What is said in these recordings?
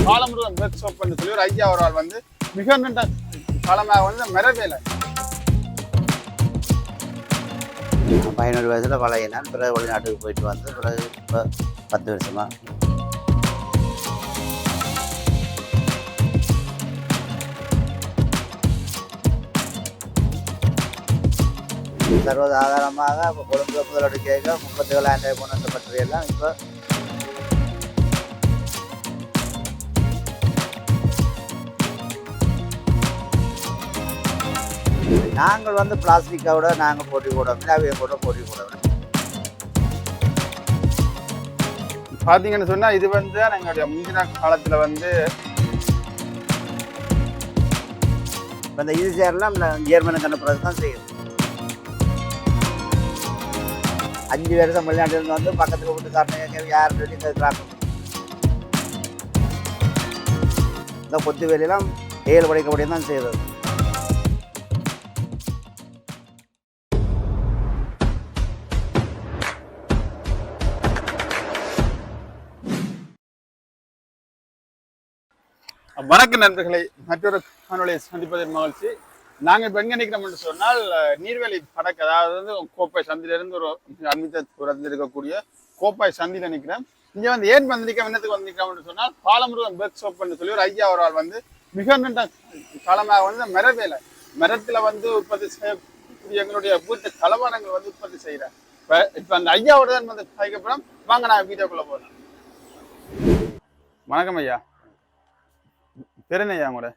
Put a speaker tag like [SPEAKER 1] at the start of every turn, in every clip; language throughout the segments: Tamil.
[SPEAKER 1] பாலமுருகன் ஒர்க் ஷாப் சொல்லி ஒரு ஐயா அவரால் வந்து மிக நீண்ட காலமாக வந்து மரவேலை
[SPEAKER 2] 15 வயசுல பழகினான். பிறகு வெளிநாட்டுக்கு போயிட்டு வந்து பிறகு இப்போ 10 வருஷமா சர்வசாதாரணமாக இப்போ கொழும்புல முதலீடு கேட்க 37,000 போன பற்றியெல்லாம் இப்போ நாங்கள் வந்து பிளாஸ்டிக்கோட நாங்கள் போட்டி போடவில்லை, அவைய கூட போட்டி போடவில்லை.
[SPEAKER 1] பார்த்தீங்கன்னு சொன்னால் இது வந்து எங்களுடைய முந்தின காலத்தில் வந்து
[SPEAKER 2] இப்போ இந்த இது சேரெல்லாம் ஜெர்மனுக்கு அனுப்புறது தான் செய்யுது. 5 வருஷம் வெளிநாட்டிலிருந்து வந்து பக்கத்துக்கு வீட்டுக்காரங்க யார் சொல்லி கேட்குறாங்க. இந்த கொத்து வேலையெல்லாம் 7 படிக்கப்படியும் தான் செய்கிறது.
[SPEAKER 1] வணக்கம் நண்பர்களை, மற்றொரு காணொலியை சந்திப்பதின் மகிழ்ச்சி. நாங்கள் இப்போ எங்கே நிற்கிறோம் என்று சொன்னால் நீர்வேலி படக்கு, அதாவது வந்து கோப்பாய் சந்திலிருந்து ஒரு அண்மித்த தூரத்தில் இருக்கக்கூடிய கோப்பாய் சந்தியில் நிற்கிறேன். இங்கே வந்து ஏன் வந்திருக்கோம், என்னத்துக்கு வந்திருக்கிறோம் என்று சொன்னால் பாலமுருகன் ஒர்க் ஷாப் சொல்லி ஒரு ஐயா அவரால் வந்து மிக நீண்ட காலமாக வந்து மரவேலை மரத்தில் வந்து உற்பத்தி செய்யக்கூடிய எங்களுடைய வீட்டு தளவாடங்கள் வந்து உற்பத்தி செய்கிறேன். இப்போ அந்த ஐயாவோட தான் வந்து கைக்கப்புறம் வாங்க நான் வீடியோக்குள்ளே போகிறேன். வணக்கம் ஐயா. பேர் என்ன ஐயா உங்களோட?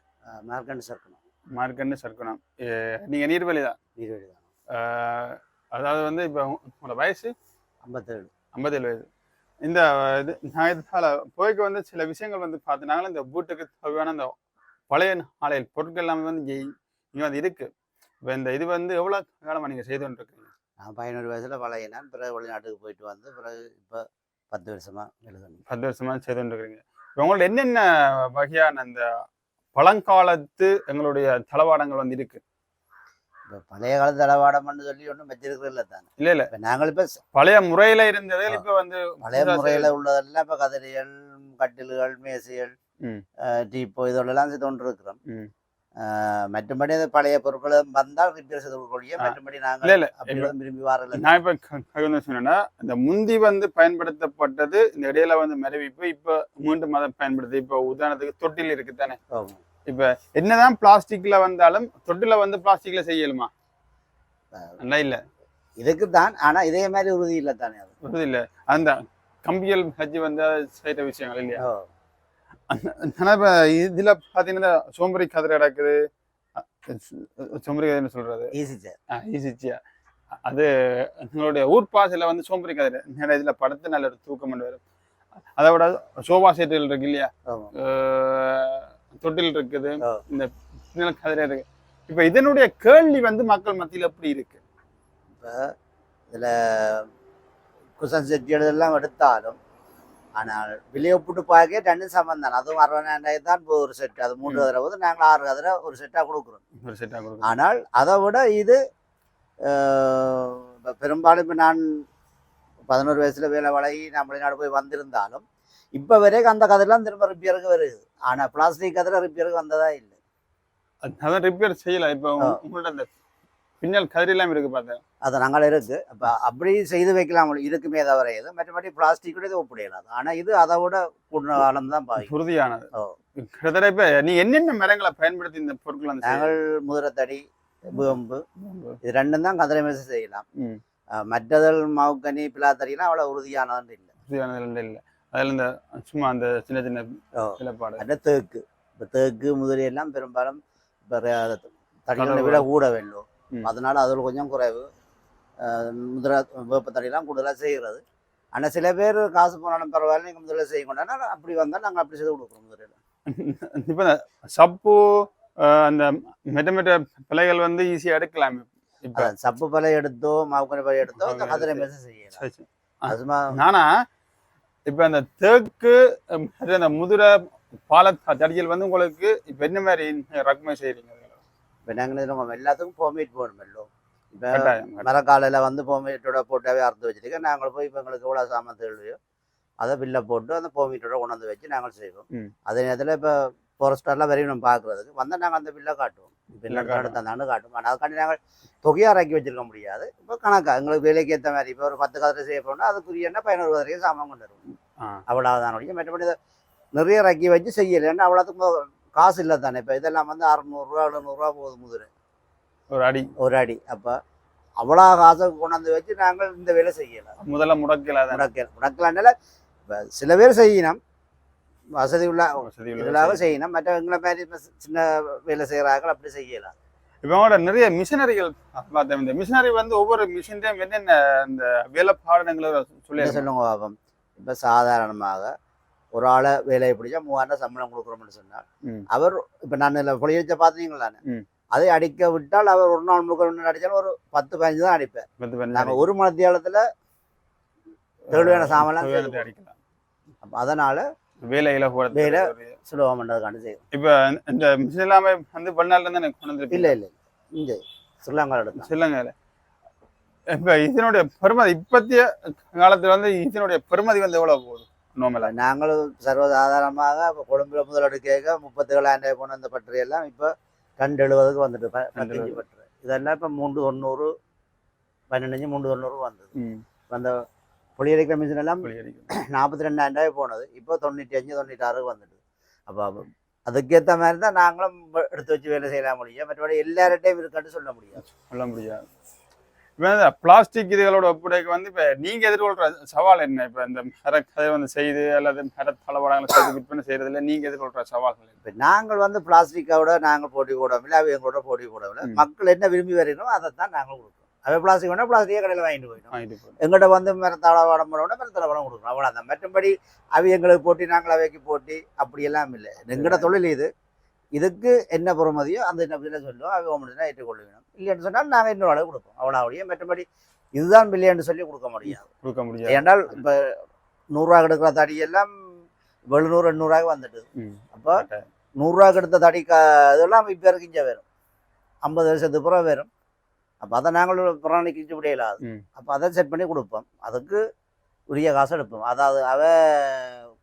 [SPEAKER 2] மார்க்கண்டு சர்க்கணும்.
[SPEAKER 1] மார்க்கண்டு சர்க்கணும். நீங்கள் நீர்வேலி தான்?
[SPEAKER 2] நீர்வேலி தான்.
[SPEAKER 1] அதாவது வந்து இப்போ உங்களோட வயசு
[SPEAKER 2] 57
[SPEAKER 1] வயது. இந்த இது நான் இதால் போய்க்கு வந்து சில விஷயங்கள் வந்து பார்த்தினாங்களா, இந்த வீட்டுக்கு தேவையான இந்த பழைய ஆலையில் பொருட்கள் எல்லாமே வந்து இங்கே வந்து இருக்குது. இப்போ இந்த இது வந்து எவ்வளோ காலமாக நீங்கள் செய்து கொண்டிருக்கீங்க?
[SPEAKER 2] நான் 15 வயசுல பழகினான். பிறகு வெளிநாட்டுக்கு போயிட்டு வந்து பிறகு இப்போ 10 வருஷமா எழுதணும்.
[SPEAKER 1] 10 வருஷமாக செய்து கொண்டிருக்கிறீங்க. இப்போ உங்கள்ட்ட என்னென்ன வகையான அந்த பழங்காலத்து எங்களுடைய தளவாடங்கள் வந்து இருக்கு?
[SPEAKER 2] இப்போ பழைய காலத்து தளவாடம்னு சொல்லி ஒன்றும் வச்சிருக்கிறதில்ல தானே.
[SPEAKER 1] இல்லை
[SPEAKER 2] இப்போ நாங்கள் இப்போ
[SPEAKER 1] பழைய முறையில் இருந்தது. இப்போ வந்து
[SPEAKER 2] பழைய முறையில் உள்ளதெல்லாம் இப்போ கதிரிகள், கட்டில்கள், மேசைகள், டீப்போ இதெல்லாம் செய்து கொண்டு இருக்கிறோம். மற்றபடி அந்த பழைய பொருட்களும் வந்தால் ரிப்பேர் செய்து கொடுக்கக்கூடிய மற்றபடி நாங்கள் விரும்பி வரல.
[SPEAKER 1] நான் இப்போ சொன்னேன்னா இந்த முந்தி வந்து பயன்படுத்தப்பட்டது, இந்த இடையில வந்து மரவிப்பு இப்போ மீண்டும் அதை பயன்படுத்து. இப்போ உதாரணத்துக்கு தொட்டில் இருக்கு தானே. இப்ப என்னதான் பிளாஸ்டிக்ல வந்தாலும் தொட்டில வந்து பிளாஸ்டிக்ல செய்யலுமா? இல்ல
[SPEAKER 2] இதுக்கு தான். ஆனா இதே மாதிரி உறுதி இல்லை தானே. அது
[SPEAKER 1] உறுதி இல்லை. அந்த கம்பியல் வச்சு வந்து செய்யற விஷயங்கள் இல்லையா? ஆனா இப்ப இதுல பாத்தீங்கன்னா சோம்பரி கதிரை கிடக்குது. சோம்பரி கதிரை சொல்றது ஈஸிச்சியா. அது எங்களுடைய ஊர் பாசையில வந்து சோம்பரி கதிரை இதுல படுத்து நல்ல ஒரு தூக்கம் வரும். அதை விட சோபா செட்டுகள் இருக்கு இல்லையா, தொட்டில் இருக்குது, இந்த கதிரை இருக்கு. இப்ப இதனுடைய கேள்வி வந்து மக்கள் மத்தியில் எப்படி இருக்கு?
[SPEAKER 2] இப்ப இதுல குசன் செட்டியெல்லாம் எடுத்தாலும் ஆனால் விலையை ஒப்பிட்டு பார்க்க 2 சமம் தான். அதுவும் 60,000 தான் ஒரு செட். அது 3 கதிரை போது நாங்கள் 6 கதிரை ஒரு செட்டாக கொடுக்குறோம். ஆனால் அதை விட இது பெரும்பாலும் இப்போ நான் 11 வயசுல வேலை வழங்கி நான் வெளிநாடு போய் வந்திருந்தாலும் இப்போ வரைக்கும் அந்த கதிரெல்லாம் திரும்ப ரிப்பேருக்கு வருது. ஆனால் பிளாஸ்டிக் கதிரை ரிப்பேருக்கு வந்ததா இல்லை.
[SPEAKER 1] அதான் ரிப்பேர் செய்யலாம். இப்போ உங்கள்ட்ட அந்த பின்னல் கதிரெல்லாம் இருக்கு பார்த்தேன், அது
[SPEAKER 2] நாங்கள் இருக்கு. அப்போ அப்படி செய்து வைக்கலாம் இருக்குமே தவிர இது மற்றபடி பிளாஸ்டிக் இது ஒப்பிடையலாது. ஆனால் இது அதை விட கூடின காலம் தான்
[SPEAKER 1] உறுதியானது. கிட்டத்தட்ட இப்போ நீ என்னென்ன மரங்களை பயன்படுத்தி இந்த பொருட்கள்?
[SPEAKER 2] நாங்கள் முதிரத்தடி, வேம்பு, இது 2 தான் கதிரை மேசை செய்யலாம். மற்றதல் மாவுக்கனி, பிளாத்தடிலாம் அவ்வளோ உறுதியானது இல்லை.
[SPEAKER 1] இல்லை. அதில் இந்த சும்மா அந்த சின்ன சின்ன இலப்பாடு.
[SPEAKER 2] அந்த தேக்கு, இப்போ தேக்கு முதலி எல்லாம் பெரும்பாலும் இப்போ தடிகளை விட கூட வேண்டும். அதனால அதில் கொஞ்சம் குறைவு. முதல வேப்பத்தடியெல்லாம் கூடுதலாக செய்கிறது. ஆனால் சில பேர் காசு போனாலும் பரவாயில்ல, நீங்கள் முதல்ல செய்ய கொண்டாங்க. அப்படி வந்தால் நாங்கள் அப்படி செய்து கொடுக்குறோம் முதலில்.
[SPEAKER 1] இப்போ சப்பு அந்த மெட்ட பிள்ளைகள் வந்து ஈஸியாக எடுக்கலாம். இப்போ
[SPEAKER 2] சப்பு பலை எடுத்தோ மாவுக்கனி பலை எடுத்தோ அந்த கதிரை மேசை செய்யலாம்.
[SPEAKER 1] நானா இப்போ அந்த தேக்கு அந்த முதிரை பால தடியல் வந்து உங்களுக்கு இப்போ என்ன மாதிரி ரகமே செய்கிறீங்க?
[SPEAKER 2] இப்போ நாங்கள் எல்லாத்துக்கும் போமேட் போடணும். இப்போ மரக்காலையில் வந்து போமேட்டோட போட்டாவே அறுத்து வச்சுருக்கேன். நாங்கள் போய் இப்போ எங்களுக்கு எவ்வளோ சாமான் தேவையோ அதை பில்லை போட்டு அந்த பெர்மிட்டோட கொண்டு வந்து வச்சு நாங்கள் செய்வோம்.
[SPEAKER 1] ம்.
[SPEAKER 2] அதே நேரத்தில் இப்போ ஃபாரஸ்டர்லாம் வரையும் பார்க்குறதுக்கு வந்தால் நாங்கள் அந்த பில்லை காட்டுவோம். பில்லை எடுத்தாந்தாண்டு காட்டுவோம். ஆனால் அதுக்காண்டி நாங்கள் தொகையாக இறக்கி வச்சிருக்க முடியாது. இப்போ கணக்காக எங்களுக்கு வேலைக்கு ஏற்ற மாதிரி இப்போ ஒரு 10 கதிரை செய்ய போனால் அதுக்குரிய 11 வரைக்கும் சாமான் கொண்டு வருவோம். அவ்வளவுதான் ஒழிய மற்றபடி நிறைய இறக்கி வச்சு செய்யலை. ஏன்னா அவ்வளோத்துக்கு காசு இல்லை தானே. இப்போ இதெல்லாம் வந்து 600 700 போகுது முதிரை ஒரு அடி. அப்போ அவ்வளோ காசை கொண்டாந்து வச்சு நாங்கள் இந்த வேலை செய்யலாம்.
[SPEAKER 1] முதல்ல
[SPEAKER 2] முடக்கலாண்டால இப்போ சில பேர் செய்யணும், வசதி உள்ள இதெல்லாம் செய்யணும். மற்ற எங்களை மாதிரி சின்ன வேலை செய்கிறார்கள் அப்படி செய்யலாம்.
[SPEAKER 1] இப்போ அவங்களோட நிறைய மிஷினரிகள் பார்த்தேன். இந்த மிஷினரி வந்து ஒவ்வொரு மிஷின்டையும் என்னென்ன இந்த வேலை பாடங்களை
[SPEAKER 2] சொல்லுங்க பாப்போம். இப்போ சாதாரணமாக ஒரு ஆளை வேலையை பிடிச்சா 3000 சம்பளம் கொடுக்குறோம்னு சொன்னால் அவர் இப்போ நான் இல்லை பொழியச்ச பார்த்தீங்களானே அதை அடிக்க விட்டால் அவர் ஒரு நாள் முழுக்க அடித்தாலும் ஒரு 10-15 தான் அடிப்பேன். நாங்கள் ஒரு மணித்தியாலத்தில் தேவையான சாமான்லாம் அடிக்கலாம். அப்போ அதனால வேலை சுலபம் பண்ணுறதுக்காண்டி செய்யும்.
[SPEAKER 1] இப்போ இந்த மிஷின் எல்லாமே வந்து பண்ணால தான் கொண்டு வந்து
[SPEAKER 2] இல்லை இங்கே
[SPEAKER 1] ஸ்ரீலங்காவில் இப்போ இதனுடைய பெருமதி இப்பத்திய காலத்தில் வந்து இதனுடைய பெருமதி வந்து எவ்வளோ போகுது?
[SPEAKER 2] நாங்களும் சர்வசாதாரணமாக இப்போ கொழும்புல முதலீடு கேட்க 37,000 கொண்டு வந்த பட்டறை எல்லாம் இப்போ 270க்கு வந்துட்டு 15 பட்டறை. இதெல்லாம் இப்போ 390 15 390 வந்தது. இப்போ அந்த புளியரிக்கிற மிஷின் எல்லாம் 42,000 போனது. இப்போ 95 96 வந்துட்டு. அப்போ அதுக்கேற்ற மாதிரி தான் நாங்களும் எடுத்து வச்சு வேலை செய்யலாம் முடியும். மற்றபடி எல்லார்டையும் இருக்கான்னு சொல்ல முடியாது.
[SPEAKER 1] இப்போ இந்த பிளாஸ்டிக் இதுகளோட ஒப்புடைக்கு வந்து இப்போ நீங்கள் எதிர்கொள்கிற சவால் என்ன? இப்போ இந்த மரக்கதை வந்து செய்து அல்லது மர தளவாடங்களை செய்து விற்பனை செய்யறதுல நீங்கள் எதிர்கொள்கிற சவால்கள்?
[SPEAKER 2] இப்போ நாங்கள் வந்து பிளாஸ்டிக்கோட நாங்கள் போட்டி போடவில்லை, அவை எங்களோட போட்டி போடவில்லை. மக்கள் என்ன விரும்பி வரணும் அதை தான் நாங்கள் கொடுக்குறோம். அவை பிளாஸ்டிக் வேணால் பிளாஸ்டிக்கே கடையில் வாங்கிட்டு போயிடும். எங்கள்கிட்ட வந்து மரத்தளவாடம் போட மரத்தளவாடம் கொடுக்குறோம், அவ்வளோதான். மற்றபடி அவை எங்களுக்கு போட்டி நாங்கள் அவைக்கு போட்டி அப்படியெல்லாம் இல்லை. எங்கள்கிட்ட தொழில் இதுக்கு என்ன பொறுமதியோ அந்த நம்பிக்கையில் சொல்லுவோம். அவை ஒன்று ஏற்றுக்கொள்ளுவேணும். இல்லைன்னு சொன்னால் நாங்கள் இன்னொரு அளவு கொடுப்போம், அவ்வளோ. மற்றபடி இதுதான் பில்லைன்னு சொல்லி கொடுக்க முடியாது. ஏன்னால் இப்போ 100 எடுக்கிற தடியெல்லாம் 700 800 வந்துட்டு. அப்போ 100 எடுத்த தடி இதெல்லாம் இப்போ இருக்கிஞ்ச வரும் 50 வருஷத்துக்கு பிறகு வரும். அப்போ அதை நாங்கள் புறாணிக்கு முடியலாது. அப்போ அதை செட் பண்ணி கொடுப்போம். அதுக்கு உரிய காசு எடுப்போம். அதாவது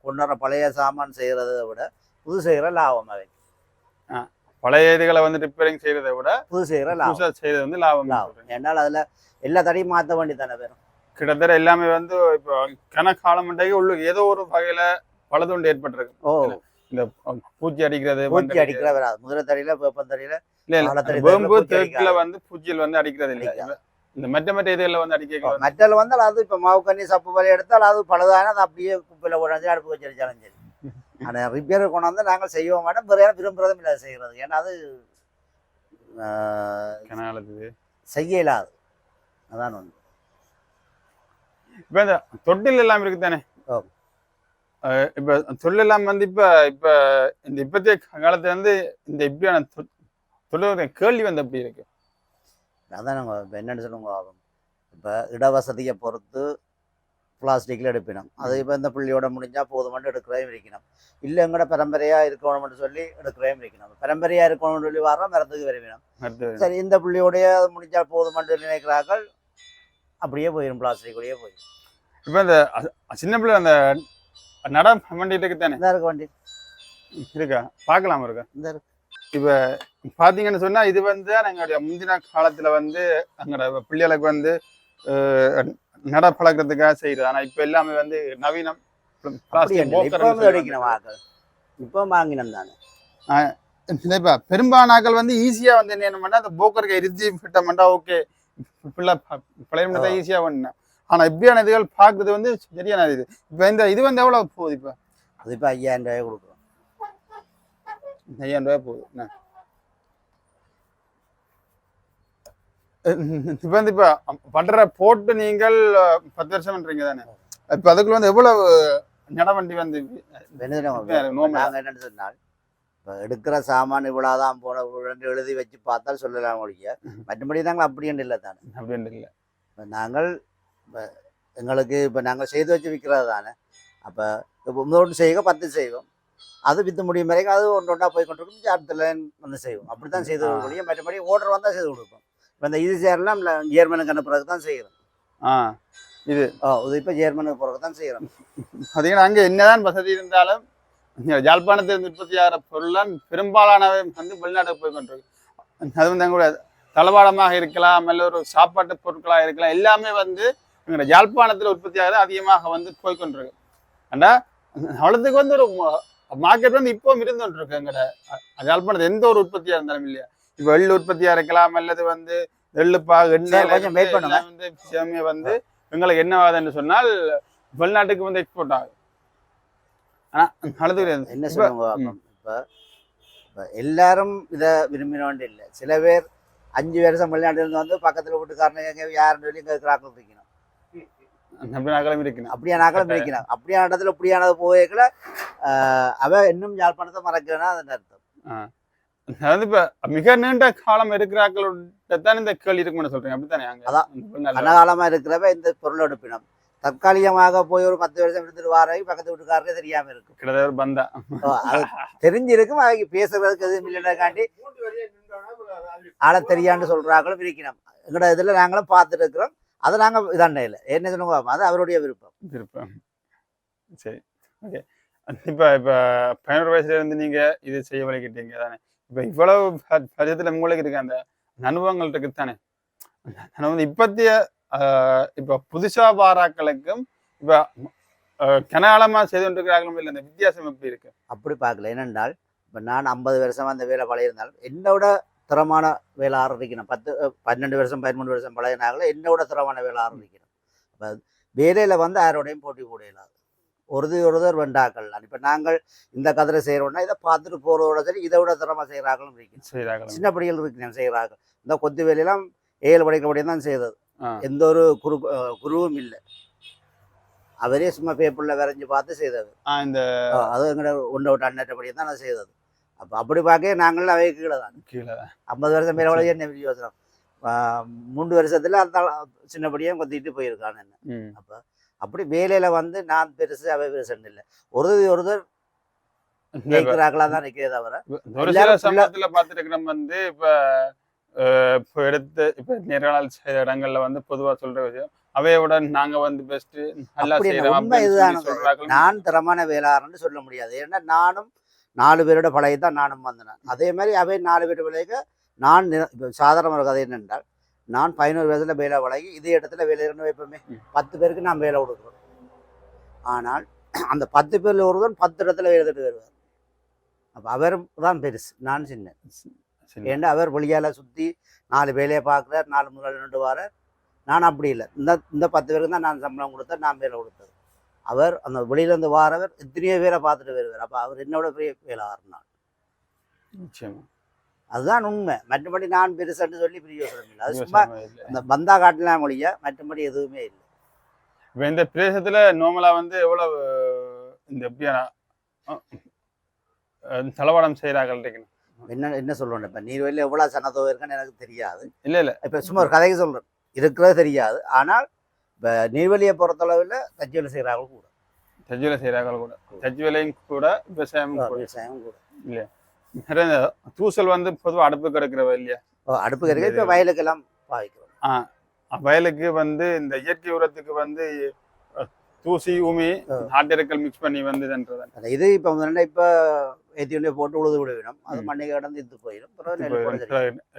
[SPEAKER 2] கொண்டு வர பழைய சாமான் செய்கிறத விட புது செய்கிற லாபம். அவை
[SPEAKER 1] பழைய இதுகளை வந்து ரிப்பேரிங் செய்கிறத விட
[SPEAKER 2] புது செய்கிற லாபம்
[SPEAKER 1] செய்கிறது வந்து லாபம்.
[SPEAKER 2] என்னால் அதில் எல்லா தடையும் மாற்ற வேண்டி தானே வரும்.
[SPEAKER 1] கிட்டத்தட்ட எல்லாமே வந்து இப்போ கணக்காலம் மண்டைக்கு உள்ள ஏதோ ஒரு வகையில் பலதுண்டு ஏற்பட்டிருக்கு. இந்த பூச்சி அடிக்கிறது
[SPEAKER 2] வராது. முதல தடியில வேப்பந்தடியில
[SPEAKER 1] வந்து பூச்சியில் வந்து அடிக்கிறது இல்லை. இந்த மற்ற இதுல வந்து அடிக்க
[SPEAKER 2] மற்றல வந்தால் அது இப்போ மாவு கண்ணி சப்பு வலி எடுத்தால் அது பழுதான அது அப்படியே குப்பையில் உடஞ்சி அடுப்பு வச்சிருச்சாலும் சரி. ஆனால் ரிப்பேர் கொண்டாந்து நாங்கள் செய்வோம் மேடம். வேறு விரும்புறதும் இல்லை செய்கிறது. ஏன்னா அது செய்ய இல்லாது. அதான் ஒன்று.
[SPEAKER 1] இப்போ இந்த தொட்டில் எல்லாம் இருக்கு தானே. இப்போ தொழில் எல்லாம் வந்து இப்போ இந்த இப்பத்திய காலத்துல வந்து இந்த இப்படியான தொழில் கேள்வி வந்து எப்படி இருக்கு?
[SPEAKER 2] அதான் நாங்கள் இப்போ என்னென்னு சொல்லுங்க. இப்போ இடவசதியை பொறுத்து பிளாஸ்டிக்கில் எடுப்பினோம். அது இப்போ இந்த புள்ளியோட முடிஞ்சால் போதுமென்று எடுக்கிறதையும் இருக்கணும். இல்லை எங்கட பரம்பரையாக இருக்கணும்னு சொல்லி எடுக்கிறதையும் இருக்கணும். பரம்பரையாக இருக்கணும்னு சொல்லி வரோம் மரத்துக்கு விரும்பினோம். சரி இந்த புள்ளியோடைய முடிஞ்சால் போதுமென்று நினைக்கிறார்கள், அப்படியே போயிடும், பிளாஸ்டிக்கோடையே போயிடும்.
[SPEAKER 1] இப்போ இந்த சின்ன பிள்ளை அந்த நட வண்டி இருக்கு தானே.
[SPEAKER 2] இந்த இருக்கு வண்டி
[SPEAKER 1] இருக்கா? பார்க்கலாம் இருக்கா?
[SPEAKER 2] இந்த இருக்கு.
[SPEAKER 1] இப்போ பார்த்தீங்கன்னு சொன்னால் இது வந்து எங்களுடைய முந்தின காலத்தில் வந்து எங்களோட பிள்ளைகளுக்கு வந்து நட பழக்கிறதுக்காக செய்யுது. ஆனால் இப்போ எல்லாமே வந்து நவீனம்
[SPEAKER 2] இப்போ வாங்கினோம் தானே.
[SPEAKER 1] இப்போ பெரும்பாலாக்கள் வந்து ஈஸியாக வந்து என்ன பண்ணால் அந்த போக்கருக்கு எரிஞ்சி விட்டோம்னா ஓகே பிள்ளை பழைய ஈஸியாக பண்ணேன். ஆனால் இப்படியான இதுகள் பார்க்குறது வந்து சரியான இது. இப்போ இந்த இது வந்து எவ்வளோ போகுது? இப்போ
[SPEAKER 2] அது இப்போ 5000 கொடுக்குறோம்.
[SPEAKER 1] 5000 போகுது. இப்போ வந்து இப்போ பண்ற போட்டு நீங்கள் 10 வருஷம் பண்றீங்க தானே. இப்போ அதுக்குள்ள வந்து எவ்வளவு நடவண்டி வந்து
[SPEAKER 2] என்னன்னு சொன்னால் இப்போ எடுக்கிற சாமான் இவ்வளோதான் போன எழுதி வச்சு பார்த்தால் சொல்லலாம் ஒழிய மற்றபடி நாங்கள் அப்படின்னு இல்லை தானே.
[SPEAKER 1] அப்படின்னு இல்லை.
[SPEAKER 2] இப்போ நாங்கள் இப்போ எங்களுக்கு இப்போ நாங்கள் செய்து வச்சு விற்கிறது தானே. அப்போ இப்போ முதல் செய்ய 10 செய்வோம். அது விற்று முடியும் வரைக்கும் அது ஒன்றா போய் கொண்டிருக்கும். அடுத்த வந்து செய்வோம். அப்படி தான் செய்து கொடுக்க. மற்றபடி ஓர்டர் வந்தால் செய்து கொடுப்போம். இப்போ இந்த இது சேரலாம் ஜெர்மனுக்கு அனுப்புறதுக்கு தான் செய்கிறோம்.
[SPEAKER 1] இது
[SPEAKER 2] இது இப்போ ஜெர்மனுக்கு போகிறத தான் செய்கிறோம்.
[SPEAKER 1] பார்த்தீங்கன்னா அங்கே என்னதான் வசதி இருந்தாலும் யாழ்ப்பாணத்தில் உற்பத்தி ஆகிற பொருள்லாம் பெரும்பாலானவை வந்து வெளிநாட்டுக்கு போய் கொண்டிருக்கு. அது வந்து எங்களோட தளவாடமாக இருக்கலாம், அல்ல ஒரு சாப்பாட்டு பொருட்களாக இருக்கலாம், எல்லாமே வந்து எங்களோட யாழ்ப்பாணத்தில் உற்பத்தி ஆகிறது அதிகமாக வந்து போய் கொண்டிருக்கு. ஏண்டா அவ்வளோத்துக்கு வந்து ஒரு மார்க்கெட் வந்து இப்பவும் இருந்து கொண்டிருக்கு. எங்களோட யாழ்ப்பாணத்தில் எந்த ஒரு உற்பத்தியாக இருந்தாலும் இல்லையா, இப்போ எள்ளு உற்பத்தியாக இருக்கலாம், அல்லது வந்து எள்ளுப்பாக எண்ணெய் வந்து விஷயமே வந்து எங்களுக்கு என்ன ஆகுதுன்னு சொன்னால் வெளிநாட்டுக்கு வந்து எக்ஸ்போர்ட் ஆகுது.
[SPEAKER 2] என்ன சொல்லுவாங்க இப்போ எல்லாரும் இதை விரும்பினோண்டு இல்லை. சில பேர் 5 வருஷம் வெளிநாட்டிலிருந்து வந்து பக்கத்தில் வீட்டுக்காரங்க யாருன்னு சொல்லி இங்கே இருக்கிறாக்கள் இருக்கணும். அப்படியா நாக்களும் இருக்கணும். அப்படியான இடத்துல இப்படியானது போய்க்கல அவ இன்னும் யாழ்ப்பாணத்தை மறக்கிறேன்னா அது அர்த்தம்.
[SPEAKER 1] அதாவது இப்ப மிக நீண்ட காலம் இருக்கிறாக்களோட தான் இந்த கேள்வி இருக்குன்னு சொல்றீங்க, அப்படித்தானே?
[SPEAKER 2] அதான் கனகாலமா இருக்கிறவ இந்த பொருள் எடுப்பினம். தற்காலிகமாக போய் ஒரு 10 வருஷம் எடுத்துட்டு வாரவை பக்கத்து வீட்டுக்காரரே தெரியாம இருக்கும்.
[SPEAKER 1] கிட்டத்தட்ட பந்தா
[SPEAKER 2] அது தெரிஞ்சிருக்கும். அவங்க பேசுறதுக்கு எதுவும் இல்லைன்னாக்காண்டி ஆளை தெரியான்னு சொல்றாங்களும் இருக்கணும். எங்களோட இதுல நாங்களும் பார்த்துட்டு இருக்கிறோம். அதை நாங்க இதாண்ட இல்லை என்ன சொல்லுவோம், அது அவருடைய விருப்பம்.
[SPEAKER 1] சரி, ஓகே. இப்ப 11 வயசுல இருந்து நீங்க இது செய்ய வலிக்கிட்டீங்க தானே? இப்ப இவ்வளவு பட்சத்துல உங்களுக்கு இருக்க அந்த அனுபவங்கள் இருக்குத்தானே? நான் வந்து இப்பத்திய இப்ப புதுசா வாராக்களுக்கும் இப்ப கனகாலமா செய்து கொண்டிருக்கிறார்களும் இல்லை, இந்த வித்தியாசம் எப்படி இருக்கு?
[SPEAKER 2] அப்படி பார்க்கல. என்னென்றால் இப்ப நான் 50 வருஷமா அந்த வேலை பழையிருந்தாலும் என்னோட திறமான வேலை ஆரம்பிக்கணும். 12 வருஷம் 13 வருஷம் பழையனால என்னோட திறமான வேலை ஆரம்பிக்கணும். இப்போ வேலையில வந்து யாரோடையும் போட்டி போடலாது. ஒருத்தர் வெண்டாக்கள். இப்போ நாங்கள் இந்த கதிரை செய்கிறோம்னா இதை பார்த்துட்டு போகிறதோட சரி, இதை விட திறமை செய்கிறார்களும் இருக்கணும். சின்ன படிகள் இருக்கணும் செய்கிறார்கள். இந்த கொத்து வேலையெல்லாம் 7 படிக்கப்படியும் தான் செய்தது. எந்த ஒரு குருவும் இல்லை. அவரே சும்மா பேப்பரில் வரைஞ்சி பார்த்து செய்தது. அது எங்களோட ஒன்றை விட்டு அன்னட்டபடியும் தான் நான் செய்தது. அப்போ அப்படி பார்க்க நாங்களும் அவை கீழே தான். 50 வருஷம் மேலே வளர்ச்சி என்ன யோசனை. 3 வருஷத்துல அந்த சின்னபடியும் கொத்திட்டு போயிருக்கான்னு என்ன. அப்போ அப்படி வேலையில வந்து நான் பெருசு அவை பெருசுன்னு இல்லை. ஒருத்தர் கேட்கிறாங்களா தான் நிற்கிறத தவிர
[SPEAKER 1] ஒரு சில சமயத்துல பார்த்துட்டு வந்து இப்போ எடுத்து இப்போ நேர்காணல் செய்த இடங்கள்ல வந்து பொதுவா சொல்ற விஷயம் அவையுடன் நாங்க வந்து பெஸ்ட் நல்லா செய்யறோம்.
[SPEAKER 2] நான் திறமான வேளாறுன்னு சொல்ல முடியாது. ஏன்னா நானும் 4 பேரோட பழகி தான் நானும் வந்தேன். அதே மாதிரி அவை 4 பேரோட பழக நான் இப்போ சாதாரண கதை என்னென்றால் நான் 11 வயசுல வேலை பழகி இதே இடத்துல வேலை இருந்து வைப்போமே 10 பேருக்கு நான் வேலை கொடுக்குறோம். ஆனால் அந்த 10 பேர்ல ஒருவன் 10 இடத்துல வேலை தட்டு வருவார். அப்போ அவர் தான் பெருசு, நான் சின்ன. ஏன்னா அவர் வெளியால சுற்றி 4 வேலையை பார்க்குறார், 4 முதல் 2 வாரார். நான் அப்படி இல்லை. இந்த 10 பேருக்கு தான் நான் சம்பளம் கொடுத்தேன், நான் வேலை கொடுத்தது. அவர் அந்த வெளியிலேருந்து வாரவர் எத்தனையோ பேரை பார்த்துட்டு வருவார். அப்போ அவர் என்னோட பெரிய வேலை ஆறுனார். அதுதான் உண்மை. மற்றபடி நான் பெருசான்னு சொல்லி பெரிய யோசனை இல்லை. அது சும்மா இந்த பந்தா காட்டலாம் மொழிய, மற்றபடி எதுவுமே இல்லை.
[SPEAKER 1] இப்போ இந்த பிரதேசத்தில் நார்மலாக வந்து எவ்வளவு இந்த எப்படியான தளவாடம் செய்கிறார்கள் இருக்கணும்?
[SPEAKER 2] என்ன சொல்லுவேன், இப்போ நீர்வெளியில் எவ்வளோ சனத்தோ இருக்குன்னு எனக்கு தெரியாது.
[SPEAKER 1] இல்லை
[SPEAKER 2] இப்போ சும்மா ஒரு கதைக்கு சொல்கிறேன், இருக்கிறது தெரியாது. ஆனால் இப்போ நீர்வெளியை பொறுத்தளவில் தச்சு வேலை செய்கிறாங்க கூட.
[SPEAKER 1] தச்சு வேலை செய்கிறாங்க கூட, தச்சு வேலையும் கூட, விவசாயமும் கூட இல்லையா? நிறைய தூசல் வந்து பொதுவாக அடுப்பு கிடக்கிறவ இல்லையா?
[SPEAKER 2] அடுப்பு கிடக்க இப்போ வயலுக்கெல்லாம் பாவிக்கிறோம்.
[SPEAKER 1] வயலுக்கு வந்து இந்த இயற்கை உரத்துக்கு வந்து தூசி ஊமி ஆட்டிறக்கல் மிக்ஸ் பண்ணி வந்துன்றதான்
[SPEAKER 2] இது. இப்போ இப்போ ஏற்றி போட்டு உழுது விட வேணும். அது மண்ணை கடந்து இது போயிடும்.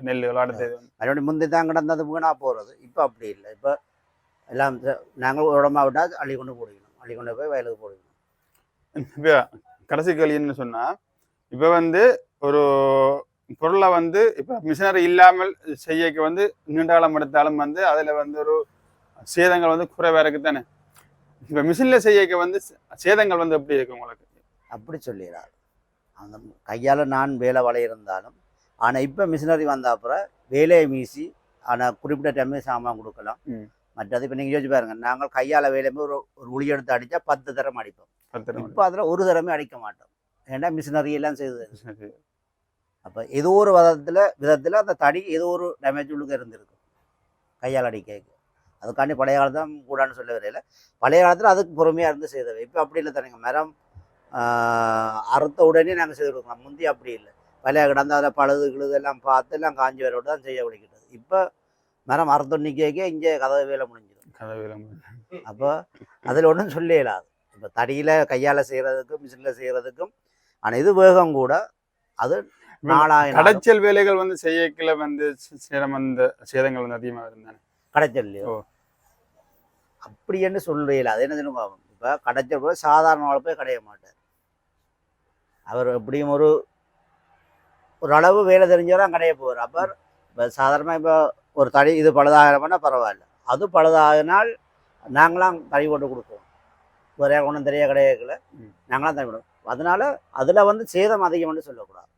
[SPEAKER 1] நெல்லுகள் அடுத்தது
[SPEAKER 2] மறுபடியும் முந்தி தான் கிடந்தது வீணா போகிறது. இப்போ அப்படி இல்லை. இப்போ எல்லாம் நாங்கள் உடம்பா விட்டால் அள்ளி கொண்டு போடுக்கணும், அள்ளி கொண்டு போய் வயலுக்கு போடுக்கணும்.
[SPEAKER 1] இப்போ கடைசி கேள்வின்னு சொன்னால், இப்போ வந்து ஒரு பொருளை வந்து இப்போ மிஷினரி இல்லாமல் செய்யக்கு வந்து நீண்ட காலம் எடுத்தாலும் வந்து அதில் வந்து ஒரு சேதங்கள் வந்து குறைவாக இருக்குது தானே? இப்போ மிஷினில் செய்யக்க வந்து சேதங்கள் வந்து எப்படி இருக்கு உங்களுக்கு?
[SPEAKER 2] அப்படி சொல்லிடுறாரு. அந்த கையால் நான் வேலை வளையிருந்தாலும், ஆனால் இப்போ மிஷினரி வந்த அப்புறம் வேலையை மீசி ஆனால் குறிப்பிட்ட டைமே சாமான் கொடுக்கலாம். மற்றது இப்போ நீங்கள் யோசிச்சு பாருங்க, நாங்கள் கையால் வேலையுமே ஒரு உளி எடுத்து அடித்தா 10 தரம் அடிப்போம். இப்போ அதில் ஒரு தரமே அடிக்க மாட்டோம். ஏன்னா மிஷினரி எல்லாம் செய்தது. அப்போ ஏதோ ஒரு விதத்தில் அந்த தடி ஏதோ ஒரு டேமேஜ் உள்ளுக்கு இருந்திருக்கு கையால் அடிக்க. அதுக்காண்டி பழைய காலத்தான் கூடான்னு சொல்ல வரையில, பழைய காலத்தில் அதுக்கு பொறுமையாக இருந்து செய்தவை. இப்போ அப்படி இல்லை தானேங்க. மரம் அறுத்த உடனே நாங்கள் செய்து கொடுக்கலாம். முந்தி அப்படி இல்லை. பழைய கிடந்து அதில் பழுது கிழுது எல்லாம் பார்த்து எல்லாம் காஞ்சி வரோடு தான் செய்ய விളിக்கிட்டது. இப்போ மரம் அறுத்தொன்னிக்கே இங்கே கதவு வேலை முடிஞ்சிடும்.
[SPEAKER 1] கதை விளம்பு.
[SPEAKER 2] அப்போ அதில் ஒன்றும் சொல்ல இயலாது. இப்போ தடியில் கையால் செய்கிறதுக்கும் மிஷினில் செய்கிறதுக்கும் ஆனால் இது வேகம் கூட அது நாளாக
[SPEAKER 1] கடைச்சல் வேலைகள் வந்து செய்யக்கில் வந்து சேதம் அந்த சேதங்கள் வந்து அதிகமாக இருந்தானே
[SPEAKER 2] கடைச்சல்லையோ அப்படி என்று சொல்ல இயலாது. என்ன சொல்லுங்க, இப்போ கடைச்சல் கூட சாதாரண ஆள் போய் கடைய மாட்டார். அவர் எப்படியும் ஒரு அளவு வேலை தெரிஞ்சவராக கடைய போவார். அப்போ இப்போ சாதாரணமாக இப்போ ஒரு தடி இது பழுதாகிறப்பன்னா பரவாயில்ல, அது பழுதாகினால் நாங்களாம் தடி போட்டு கொடுப்போம். ஒரே ஒன்றும் தெரிய கிடையாது, நாங்களாம் தடி போடுவோம். அதனால அதில் வந்து சேதம் அதிகம்னு சொல்லக்கூடாது.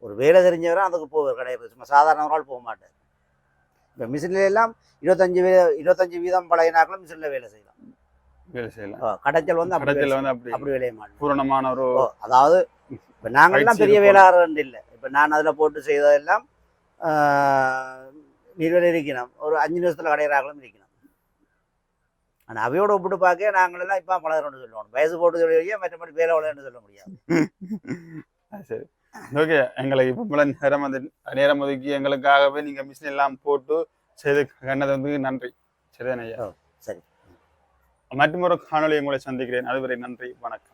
[SPEAKER 2] ஒரு வேலை தெரிஞ்சவரை அதுக்கு போவார் கிடையாது, சும்மா சாதாரண ஆள் போக மாட்டார். இப்போ மிஷினில் எல்லாம் 25 வீதம் பழையனாக்களும் மிஷினில் வேலை செய்யலாம். கடைச்சல் வந்து அப்படி விளைய மாட்டோம்.
[SPEAKER 1] பூரணமான ஒரு
[SPEAKER 2] அதாவது இப்போ நாங்கள்லாம் பெரிய வேலையாளர் இல்லை. இப்போ நான் அதில் போட்டு செய்ததெல்லாம் நீர்வேலை இருக்கணும், ஒரு 5 நிமிஷத்தில் கடையிறாங்களும் இருக்கணும். ஆனால் அவையோட ஒப்பிட்டு பார்க்க நாங்களெல்லாம் இப்போ பழகிறோம்னு சொல்லுவோம். வயசு போட்டு சொல்லுவீங்க, மற்றபடி வேலை விளையாண்டு சொல்ல முடியாது.
[SPEAKER 1] சரி, ஓகே. எங்களுக்கு இப்போ நேரம் ஒதுக்கி எங்களுக்காகவே நீங்கள் மிஷின் எல்லாம் போட்டு செய்து கண்ணது வந்து நன்றி. சரிதானே ஐயா?
[SPEAKER 2] சரி,
[SPEAKER 1] மற்றொரு காணொலி உங்களை சந்திக்கிறேன். அதுவரை நன்றி, வணக்கம்.